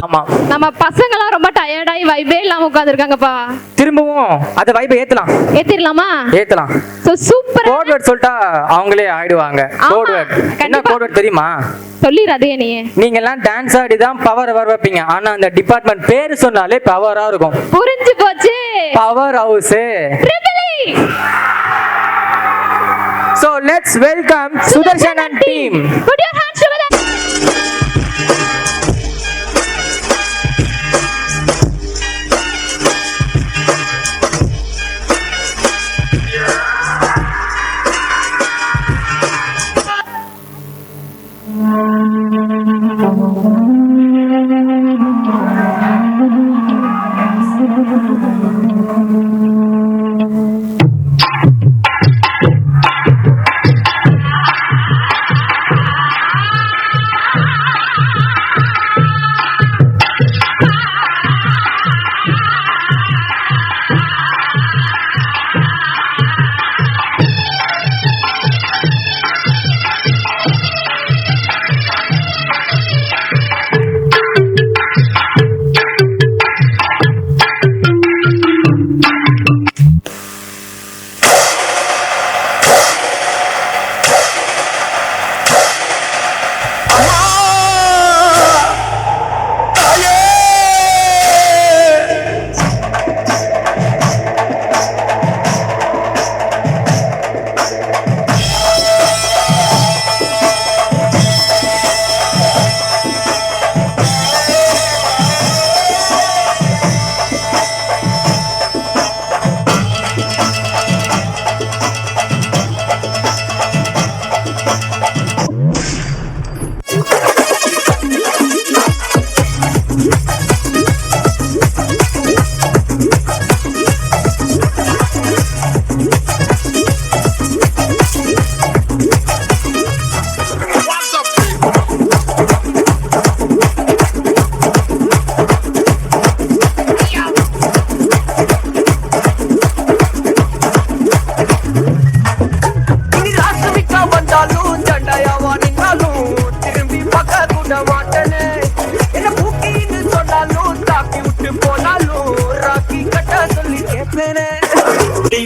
ஆமா, நம்ம பசங்களாம் ரொம்ப டயர்டாயி வைபே இல்லாம உட்கார்ந்திருக்காங்கப்பா. திரும்பவும் அந்த வைபை ஏத்திரலாமா? ஏத்தலாம். So super. கோட் வேர்ட் சொல்லிட்டா அவங்களே ஆயிடுவாங்க. கோட் வேர்ட் என்ன கோட் வேர்ட் தெரியுமா? சொல்லிராதே நீ. நீங்க எல்லாம் டான்ஸ் ஆடி தான் பவர் வர வைப்பீங்க. ஆனா அந்த டிபார்ட்மெண்ட் பேரு சொன்னாலே பவரா இருக்கும். புரிஞ்சு போச்சு. Power house. So let's welcome Sudarshan and team. Put your hands together.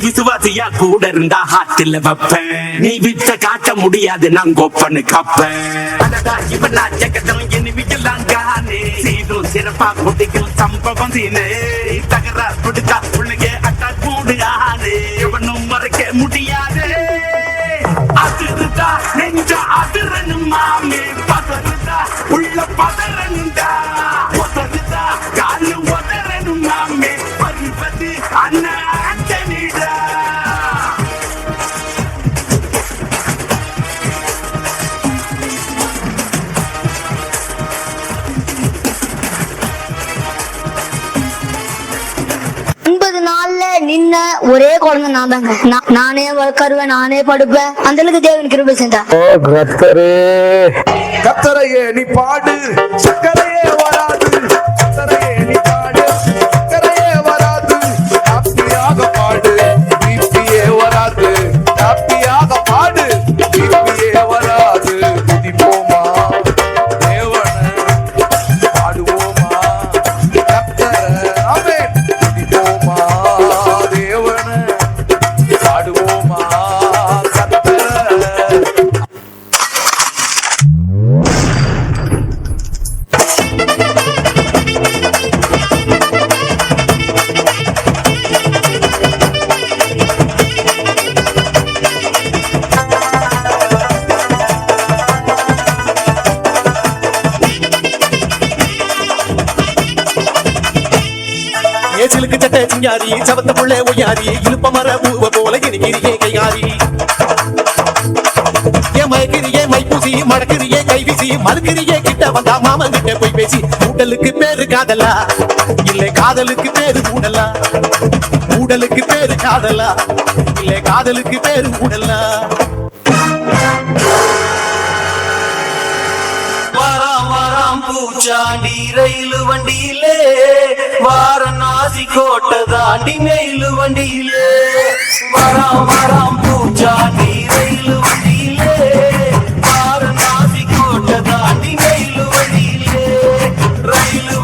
விசுவாசியா கூட இருந்தா ஹாட்டில் வைப்பேன். நீ விட்ட காட்ட முடியாது நான் கோப்பனு கப்பேன். இவனா ஜெகதம் எனிவிக்கலாம் காணே சீரும் சிறப்பா குட்டிகள் சம்பவம் சீனே தகரா குடுக்கா பிள்ளைங்க அட்டா கூடு ஆனே இவனும் மறைக்க முடியாது. அதிருதா நெஞ்ச அதிரனும் மாமே பதறுதா உள்ள பதறனுண்டா ஒதறுதா காலு ஒதறனும் மாமே பறிவது அண்ணா அண்டனிடா. நின்ன ஒரே குழந்தை நான் தாங்க. நானே வளர்க்கருவேன், நானே படுப்பேன். அந்த அளவுக்கு தேவன் கிருபை செஞ்சா. கத்தரையே நீ பாடு, சக்கரையே வராது. கத்தரையே நீ பாடு, சக்கரையே வராது. ஹாப்பியாக பாடு, பிபியே வராது. ஹாப்பியாக பாடு, பிபியே வராது. குதிப்போமா தேவனை பாடுவோமா கத்தரை. ஆமென். குதிப்போமா தேவனை பாடுவோமா கத்தரை. ஏசிலுக்கு சட்ட சிங்காரி சவத்த புள்ள ஒய்யாரி இழுப்ப மர பூவ போல இனிக்கிறியே கைகாரி மயக்கிறியே மைப்பூசி மடக்கிறியே கைவிசி மறுக்கிறியே கிட்ட வந்தா மாமன் கிட்ட போய் பேசி ஊடலுக்கு பேரு காதலா இல்லை காதலுக்கு பேரு ஊடலா ஊடலுக்கு பேரு காதலா இல்லை காதலுக்கு பேரு ஊடலா. பூச்சாண்டி ரயிலு வண்டியிலே வாரணாசி கோட்டை தாண்டி மெயிலு வண்டியிலே வராம் பூச்சாண்டி ரயிலு வண்டியிலே வாரணாசி கோட்டை தாண்டி மெயிலு வண்டியிலே ரயிலு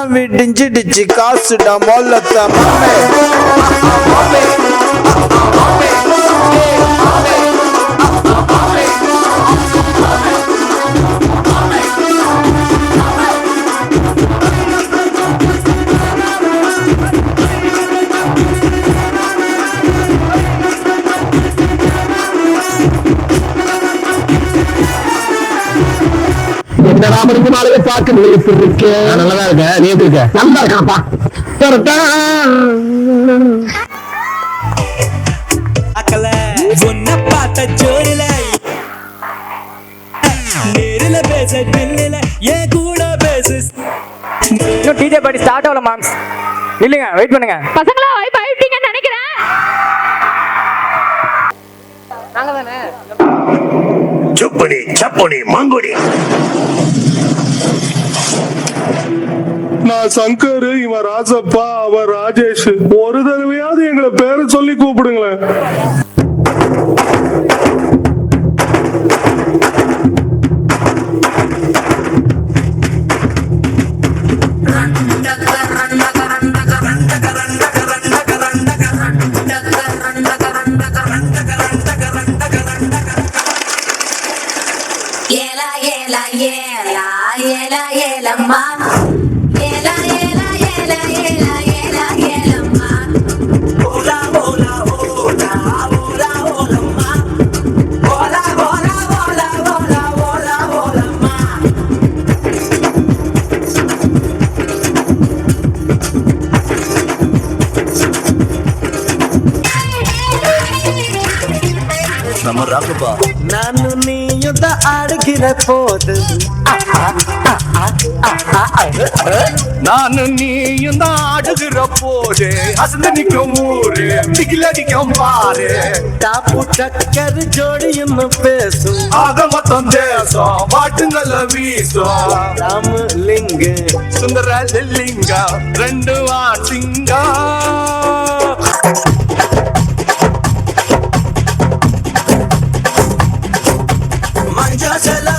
எல்லாம் விடிஞ்சிடுச்சு காசுடா மொல்லத்த மாமே இந்த ராமனுக்கு நாளைக்கு பார்க்க எப்படி இருக்கு நல்லதா இருக்க நீ எப்படி இருக்க நல்லா இருக்காப்பா உன்னை பார்த்த ஜோடில நேரில பேச பின்னில ஏன் கூட பேசு இன்னும் டிஜே பாடி ஸ்டார்ட் ஆகல மாம்ஸ். இல்லைங்க வெயிட் பண்ணுங்க. பசங்களா வைப் ஆயிட்டீங்கன்னு நினைக்கிறேன். சுப்பனி சப்பனி மங்குடி. நான் சங்கர், இவன் ராஜப்பா, அவன் ராஜேஷ். ஒரு தடவையாவது எங்களை பேரை சொல்லி கூப்பிடுங்களேன். ஏலா ஏலா ஏலா ஏலா ஏலம்மா ஏலா ஏலா ஏலா ஏலா ஏலா ஏலம்மா ஓலா ஓலா ஓலா ஓலா ஓலம்மா ஓலா ஓலா ஓலா ஓலா ஓலா ஓலம்மா நம்ம ராகப்பா ನಾನು ನೀಯುದ್ದ ಆಡುಗಿರ போது நான் நீயும் தான் ஆடுகிற போது அசந்து நிற்கும் ஊரு திகிலடிக்கும் பாரு டாப்பு டக்கர் ஜோடியும் பேசும் ஆக மொத்தம் தேசம் பாட்டுங்கள வீசும் ராமலிங்க சுந்தர லிங்கா ரெண்டு வாசிங்கா ಮಂಜಾಚಲ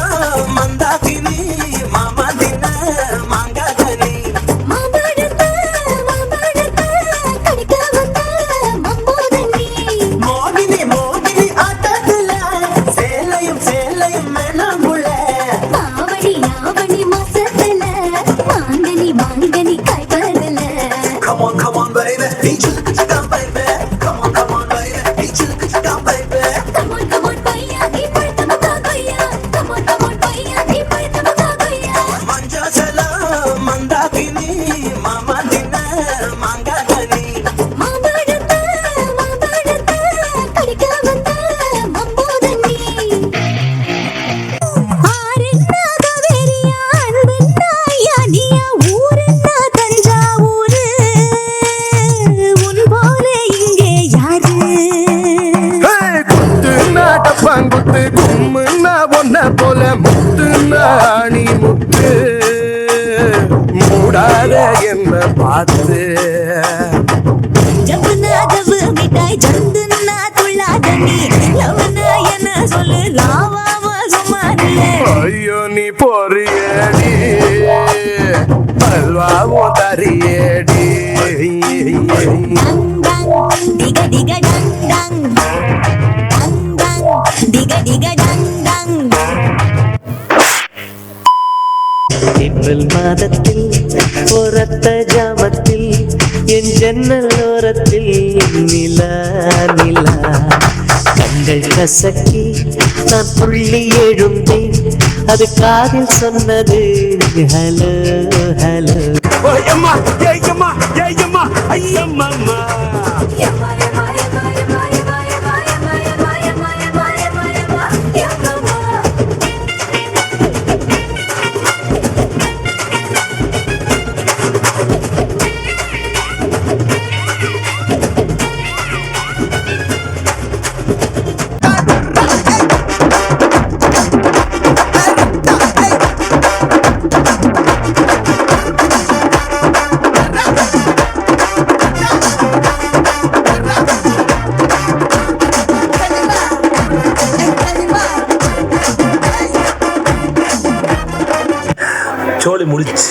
ಮಂದಾಕಿನಿ ಮಾಮದಿನ ಮಂಗಗನಿ மாம்பழத்த மாம்பழத்த கடிக்க வந்த மம்போதனி மோகினி மோகினி ஆட்டத்துல சேலையும் சேலையும் மேனங்குள்ள ஆவணி ஆவணி மாசத்துல மாங்கனி மாங்கனி காய்பறல Come on baby நீ சிலுக்கு baby come on baby நீ சிலுக்கு baby come on பையா நீ படுத்தம காயா come on பையா நீ படுத்தம காயா ಮಂಜಾಚಲ ಮಂದಾಕಿನಿ ಮಾಮದಿನ ಮಂಗಗನಿ மாம்பழத்த மாம்பழத்த கடிக்க வந்த மம்போதனி ஆரென்னா காவேரியா அன்பன்னா யானியா ஊரென்னா தஞ்சாவூரு உன் போல இங்கே யாரு குத்து நாட்டப்பாங்குத்து கும்முன்னா ஒன்ன போல முத்து நாணி முத்து மூடாத என்ன பார்த்து ஜப்புனா ஜவு மிட்டாய் ஜந்துன்னா துள்ளாதனி லவ்னா என்ன சொல்லு லாவாவா சுமாரில்ல ஐயோ நீ பொறியடி அல்வாவும் தரியடி டங் டங் டிக டிக டங் டங் டங் டங் டிக டிக டங் டங் ஏப்ரல் மாதத்தில் ஒரத்த ஜாமத்தில் என் ஜன்னல் ஓரத்தில் நிலா நிலா கண்கள் கசக்கி நான் புள்ளி எழுந்தேன் அது காதில் சொன்னது ஹலோ ஹலோ ஓயம்மா ஏயம்மா ஏயம்மா ஐயம்மா யம்மா யம்மா யம்மா யம்மா யம்மா யம்மா யம்மா யம்மா யம்மா யம்மா யம்மா யம்மா யம்மா சோலி முடிச்சு